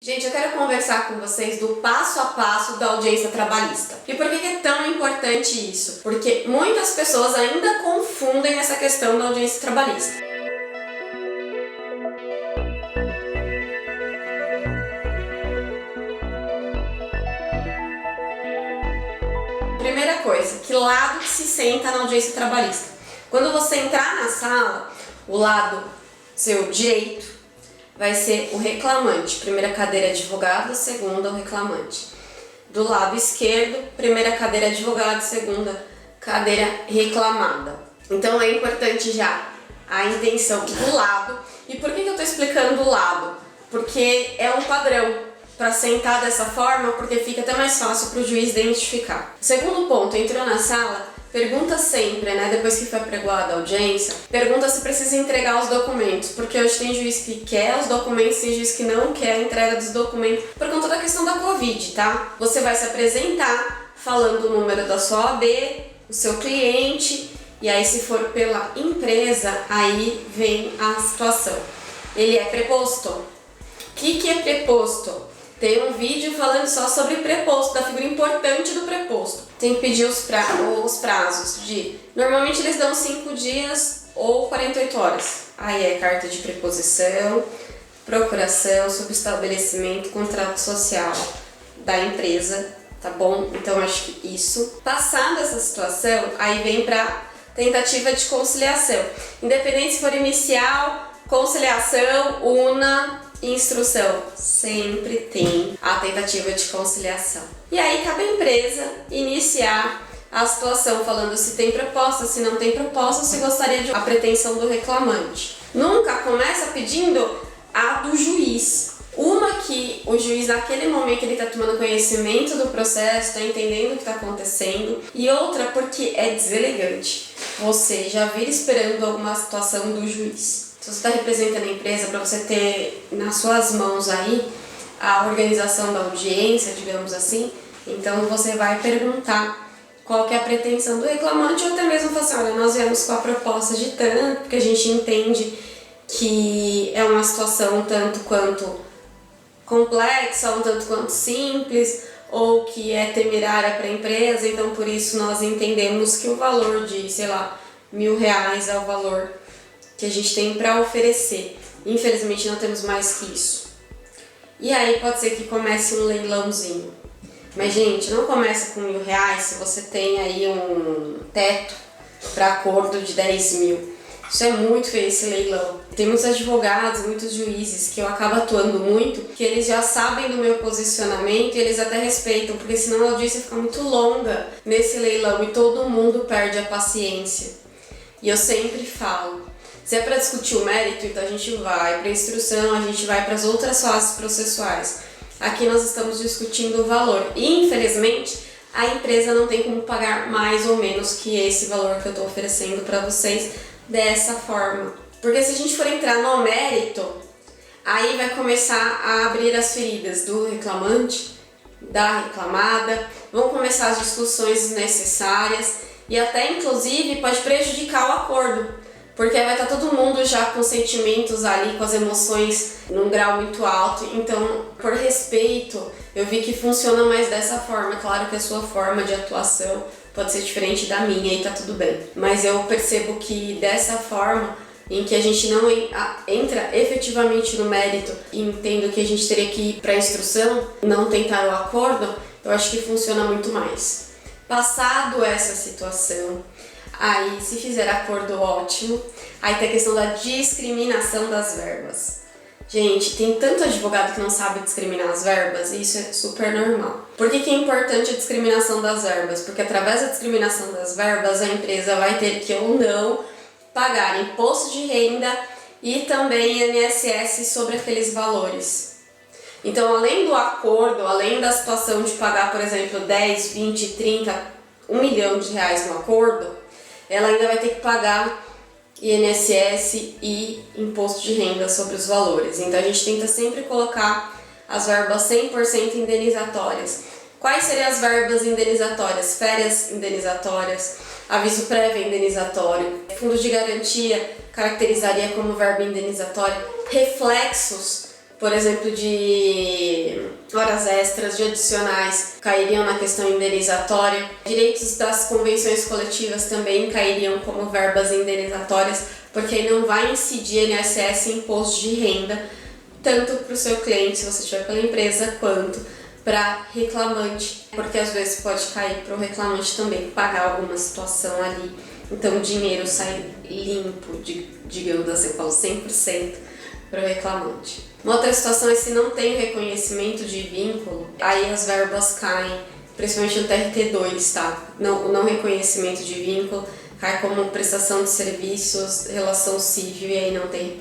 Gente, eu quero conversar com vocês do passo a passo da audiência trabalhista. E por que é tão importante isso? Porque muitas pessoas ainda confundem essa questão da audiência trabalhista. Primeira coisa, que lado que se senta na audiência trabalhista? Quando você entrar na sala, o lado seu direito vai ser o reclamante. Primeira cadeira advogado, segunda o reclamante. Do lado esquerdo, primeira cadeira advogado, segunda cadeira reclamada. Então é importante já a intenção do lado. E por que eu estou explicando do lado? Porque é um padrão para sentar dessa forma, porque fica até mais fácil para o juiz identificar. Segundo ponto, entrou na sala, pergunta sempre, depois que foi apregoada a audiência, pergunta se precisa entregar os documentos, porque hoje tem juiz que quer os documentos, tem juiz que não quer a entrega dos documentos, por conta da questão da Covid, tá? Você vai se apresentar falando o número da sua OAB, o seu cliente, e aí se for pela empresa, aí vem a situação. Ele é preposto? O que é preposto? Tem um vídeo falando só sobre preposto, da figura importante do preposto. Tem que pedir os prazos de... Normalmente eles dão 5 dias ou 48 horas. Aí é carta de preposição, procuração, subestabelecimento, contrato social da empresa, tá bom? Então acho que isso. Passada essa situação, aí vem pra tentativa de conciliação. Independente se for inicial, conciliação, una... Instrução, sempre tem a tentativa de conciliação. E aí cabe à empresa iniciar a situação falando se tem proposta, se não tem proposta, se gostaria de a pretensão do reclamante. Nunca começa pedindo a do juiz. Uma que o juiz naquele momento ele está tomando conhecimento do processo, está entendendo o que está acontecendo, e outra porque é deselegante. Você já vir esperando alguma situação do juiz. Se você está representando a empresa, para você ter nas suas mãos aí a organização da audiência, digamos assim, então você vai perguntar qual que é a pretensão do reclamante ou até mesmo falar assim, olha, nós viemos com a proposta de tanto, porque a gente entende que é uma situação um tanto quanto complexa, um tanto quanto simples, ou que é temerária para a empresa, então por isso nós entendemos que o valor de, sei lá, R$1.000 é o valor que a gente tem para oferecer. Infelizmente não temos mais que isso. E aí pode ser que comece um leilãozinho. Mas gente, não comece com R$1.000 se você tem aí um teto para acordo de 10 mil. Isso é muito feio esse leilão. Tem muitos advogados, muitos juízes que eu acabo atuando muito, que eles já sabem do meu posicionamento e eles até respeitam, porque senão a audiência fica muito longa nesse leilão e todo mundo perde a paciência. E eu sempre falo, se é para discutir o mérito, então a gente vai para a instrução, a gente vai para as outras fases processuais. Aqui nós estamos discutindo o valor. E, infelizmente, a empresa não tem como pagar mais ou menos que esse valor que eu estou oferecendo para vocês dessa forma. Porque se a gente for entrar no mérito, aí vai começar a abrir as feridas do reclamante, da reclamada, vão começar as discussões desnecessárias e até, inclusive, pode prejudicar o acordo. Porque vai estar todo mundo já com sentimentos ali, com as emoções num grau muito alto. Então, por respeito, eu vi que funciona mais dessa forma. Claro que a sua forma de atuação pode ser diferente da minha e tá tudo bem. Mas eu percebo que dessa forma, em que a gente não entra efetivamente no mérito e entendo que a gente teria que ir para a instrução, não tentar o acordo, eu acho que funciona muito mais. Passado essa situação, aí, se fizer acordo, ótimo. Aí tem a questão da discriminação das verbas. Gente, tem tanto advogado que não sabe discriminar as verbas e isso é super normal. Por que é importante a discriminação das verbas? Porque através da discriminação das verbas, a empresa vai ter que ou não pagar imposto de renda e também INSS sobre aqueles valores. Então, além do acordo, além da situação de pagar, por exemplo, 10, 20, 30, R$1 milhão no acordo, ela ainda vai ter que pagar INSS e imposto de renda sobre os valores. Então a gente tenta sempre colocar as verbas 100% indenizatórias. Quais seriam as verbas indenizatórias? Férias indenizatórias, aviso prévio indenizatório, fundo de garantia caracterizaria como verba indenizatória, reflexos, por exemplo, de extras de adicionais cairiam na questão indenizatória. Direitos das convenções coletivas também cairiam como verbas indenizatórias, porque aí não vai incidir INSS e imposto de renda, tanto para o seu cliente, se você estiver pela empresa, quanto para reclamante, porque às vezes pode cair para o reclamante também pagar alguma situação ali. Então o dinheiro sai limpo, digamos assim, eu falo 100% para o reclamante. Uma outra situação é se não tem reconhecimento de vínculo, aí as verbas caem, principalmente no TRT2, tá? O não reconhecimento de vínculo cai como prestação de serviços, relação civil, e aí não tem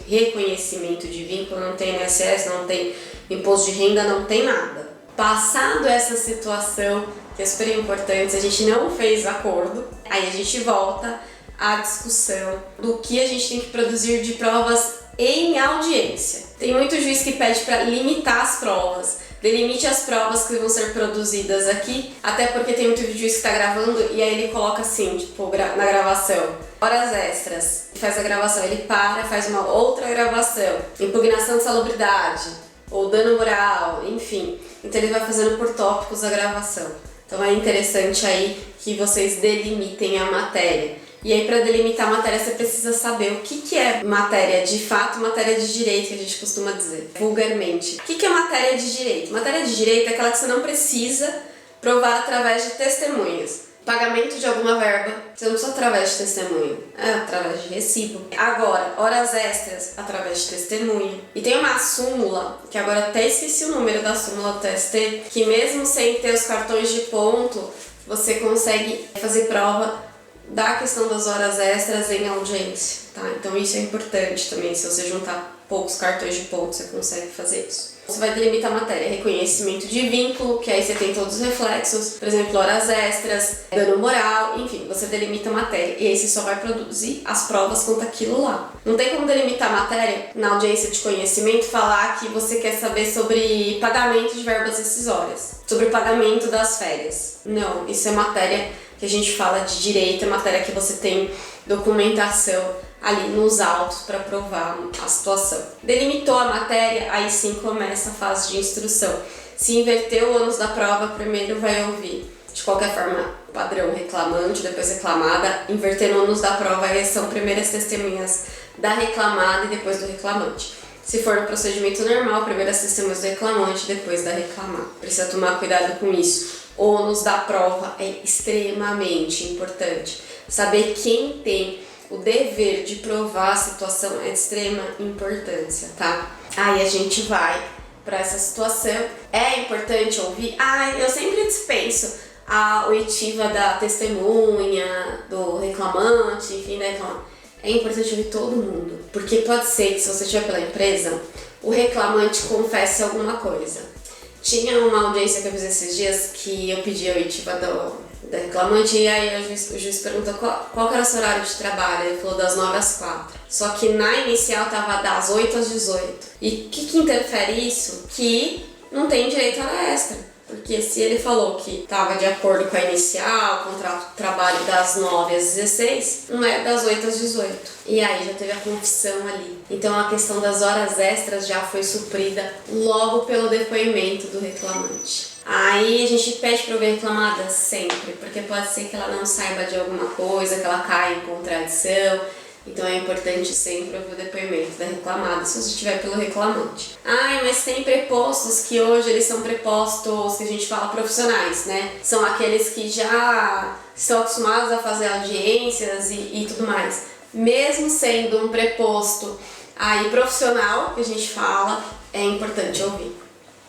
reconhecimento de vínculo, não tem INSS, não tem imposto de renda, não tem nada. Passado essa situação, que é super importante, a gente não fez acordo, aí a gente volta à discussão do que a gente tem que produzir de provas em audiência. Tem muito juiz que pede para limitar as provas. Delimite as provas que vão ser produzidas aqui, até porque tem muito juiz que está gravando e aí ele coloca assim, tipo, na gravação, horas extras, faz a gravação, ele para, faz uma outra gravação, impugnação de salubridade, ou dano moral, enfim. Então ele vai fazendo por tópicos a gravação. Então é interessante aí que vocês delimitem a matéria. E aí, para delimitar a matéria, você precisa saber o que é matéria de fato, matéria de direito, que a gente costuma dizer, vulgarmente. O que é matéria de direito? Matéria de direito é aquela que você não precisa provar através de testemunhas. Pagamento de alguma verba, você não precisa através de testemunha, é através de recibo. Agora, horas extras, através de testemunha. E tem uma súmula, que agora até esqueci o número da súmula do TST, que mesmo sem ter os cartões de ponto, você consegue fazer prova da questão das horas extras em audiência, tá? Então isso é importante também, se você juntar poucos cartões de ponto, você consegue fazer isso. Você vai delimitar a matéria, reconhecimento de vínculo, que aí você tem todos os reflexos, por exemplo, horas extras, dano moral, enfim, você delimita a matéria e aí você só vai produzir as provas quanto aquilo lá. Não tem como delimitar a matéria na audiência de conhecimento, falar que você quer saber sobre pagamento de verbas rescisórias, sobre o pagamento das férias. Não, isso é matéria que a gente fala de direito, é matéria que você tem documentação ali nos autos para provar a situação. Delimitou a matéria, aí sim começa a fase de instrução. Se inverter o ônus da prova, primeiro vai ouvir, de qualquer forma, padrão reclamante, depois reclamada. Invertendo o ônus da prova, aí são primeiras testemunhas da reclamada e depois do reclamante. Se for no procedimento normal, primeiras testemunhas do reclamante, depois da reclamada. Precisa tomar cuidado com isso. O ônus da prova é extremamente importante. Saber quem tem o dever de provar a situação é de extrema importância, tá? Aí a gente vai para essa situação. É importante ouvir. Eu sempre dispenso a oitiva da testemunha, do reclamante, enfim, da reclamante. É importante ouvir todo mundo, porque pode ser que, se você estiver pela empresa, o reclamante confesse alguma coisa. Tinha uma audiência que eu fiz esses dias que eu pedi a oitiva da reclamante e aí o juiz perguntou qual era o seu horário de trabalho. Ele falou das 9 às 4. Só que na inicial tava das 8 às 18. E o que interfere isso? Que não tem direito a hora extra. Porque se ele falou que estava de acordo com a inicial, o contrato de trabalho das 9 às 16, não é das 8 às 18. E aí já teve a confissão ali. Então a questão das horas extras já foi suprida logo pelo depoimento do reclamante. Aí a gente pede para ouvir a reclamada sempre, porque pode ser que ela não saiba de alguma coisa, que ela caia em contradição. Então é importante sempre ouvir o depoimento da reclamada, se você estiver pelo reclamante. Mas tem prepostos que hoje eles são prepostos que a gente fala profissionais, né? São aqueles que já estão acostumados a fazer audiências e tudo mais. Mesmo sendo um preposto aí profissional, que a gente fala, é importante ouvir,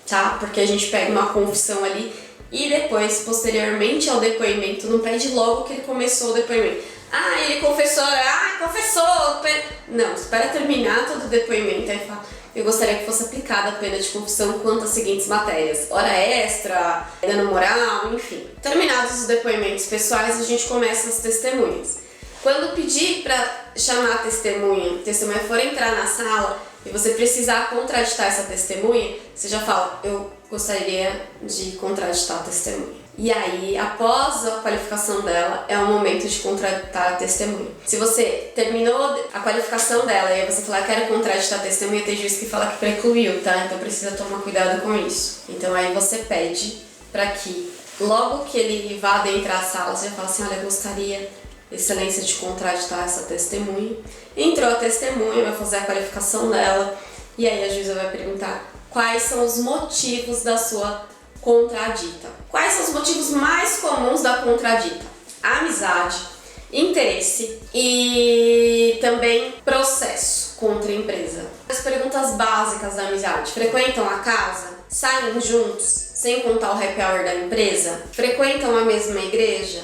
tá? Porque a gente pega uma confissão ali e depois, posteriormente ao depoimento, não pede logo que ele começou o depoimento. Ele confessou, confessou. Não, espera terminar todo o depoimento. Aí fala, eu gostaria que fosse aplicada a pena de confissão quanto às seguintes matérias: hora extra, dano moral, enfim. Terminados os depoimentos pessoais, a gente começa as testemunhas. Quando pedir para chamar a testemunha for entrar na sala e você precisar contraditar essa testemunha, você já fala, eu gostaria de contraditar a testemunha. E aí, após a qualificação dela, é o momento de contraditar a testemunha. Se você terminou a qualificação dela e aí você falar, quero contraditar a testemunha, tem juiz que fala que precluiu, tá? Então precisa tomar cuidado com isso. Então aí você pede para que, logo que ele vá adentrar a sala, você já fala assim, olha, eu gostaria, excelência, de contraditar essa testemunha. Entrou a testemunha, vai fazer a qualificação dela, e aí a juíza vai perguntar quais são os motivos da sua contradita. Quais são os motivos mais comuns da contradita? Amizade, interesse e também processo contra a empresa. As perguntas básicas da amizade: frequentam a casa? Saem juntos? Sem contar o happy hour da empresa? Frequentam a mesma igreja?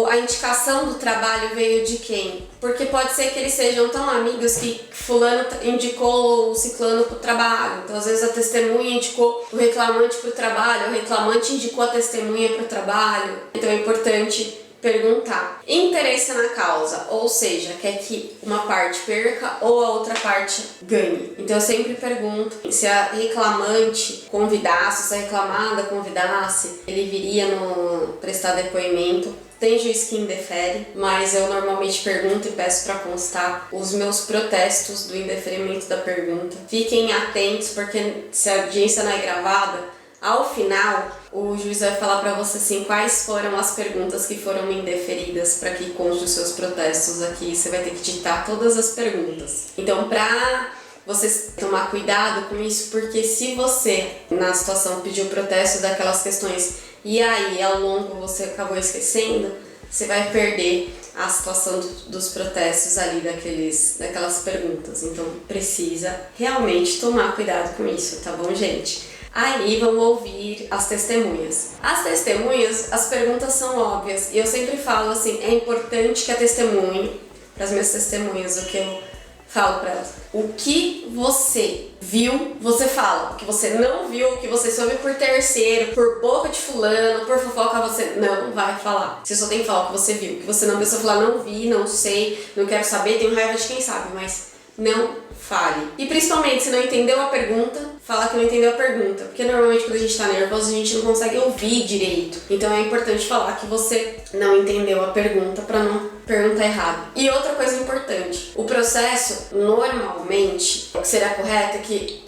A indicação do trabalho veio de quem? Porque pode ser que eles sejam tão amigos que fulano indicou o ciclano para o trabalho. Então, às vezes, a testemunha indicou o reclamante para o trabalho, o reclamante indicou a testemunha para o trabalho. Então, é importante perguntar. Interesse na causa, ou seja, quer que uma parte perca ou a outra parte ganhe. Então eu sempre pergunto se a reclamante convidasse, se a reclamada convidasse, ele viria no prestar depoimento. Tem juiz que indefere, mas eu normalmente pergunto e peço para constar os meus protestos do indeferimento da pergunta. Fiquem atentos, porque se a audiência não é gravada, ao final, o juiz vai falar para você assim, quais foram as perguntas que foram indeferidas, para que conste os seus protestos aqui. Você vai ter que ditar todas as perguntas. Então, para você tomar cuidado com isso, porque se você, na situação, pediu protesto daquelas questões e aí, ao longo, você acabou esquecendo, você vai perder a situação dos protestos ali daquelas perguntas. Então, precisa realmente tomar cuidado com isso, tá bom, gente? Aí vamos ouvir as testemunhas. As testemunhas, as perguntas são óbvias e eu sempre falo assim, é importante que a testemunha, para as minhas testemunhas, o que eu falo para elas, o que você viu, você fala. O que você não viu, o que você soube por terceiro, por boca de fulano, por fofoca, você não vai falar. Você só tem que falar o que você viu. O que você não viu, você falar, não vi, não sei, não quero saber, tenho raiva de quem sabe, mas não fale. E principalmente, se não entendeu a pergunta, fala que não entendeu a pergunta. Porque normalmente quando a gente tá nervoso, a gente não consegue ouvir direito. Então é importante falar que você não entendeu a pergunta para não perguntar errado. E outra coisa importante, o processo, normalmente, o que seria correto é que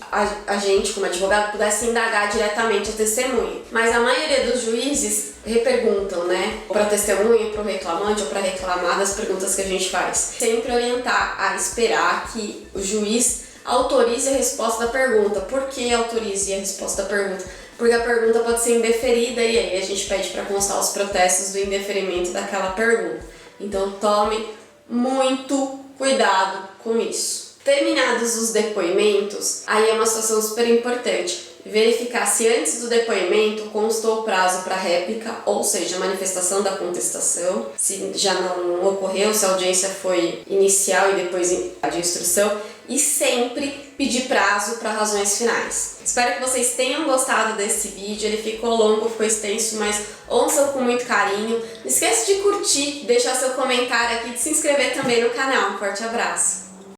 a gente, como advogado, pudesse indagar diretamente a testemunha. Mas a maioria dos juízes reperguntam, né? Para a testemunha, para o reclamante ou para reclamar das perguntas que a gente faz. Sempre orientar a esperar que o juiz autorize a resposta da pergunta. Por que autorize a resposta da pergunta? Porque a pergunta pode ser indeferida e aí a gente pede para constar os protestos do indeferimento daquela pergunta. Então tome muito cuidado com isso. Terminados os depoimentos, aí é uma situação super importante. Verificar se antes do depoimento constou o prazo para réplica, ou seja, manifestação da contestação, se já não ocorreu, se a audiência foi inicial e depois de instrução, e sempre pedir prazo para razões finais. Espero que vocês tenham gostado desse vídeo, ele ficou longo, ficou extenso, mas ouçam com muito carinho. Não esqueça de curtir, deixar seu comentário aqui e de se inscrever também no canal. Um forte abraço!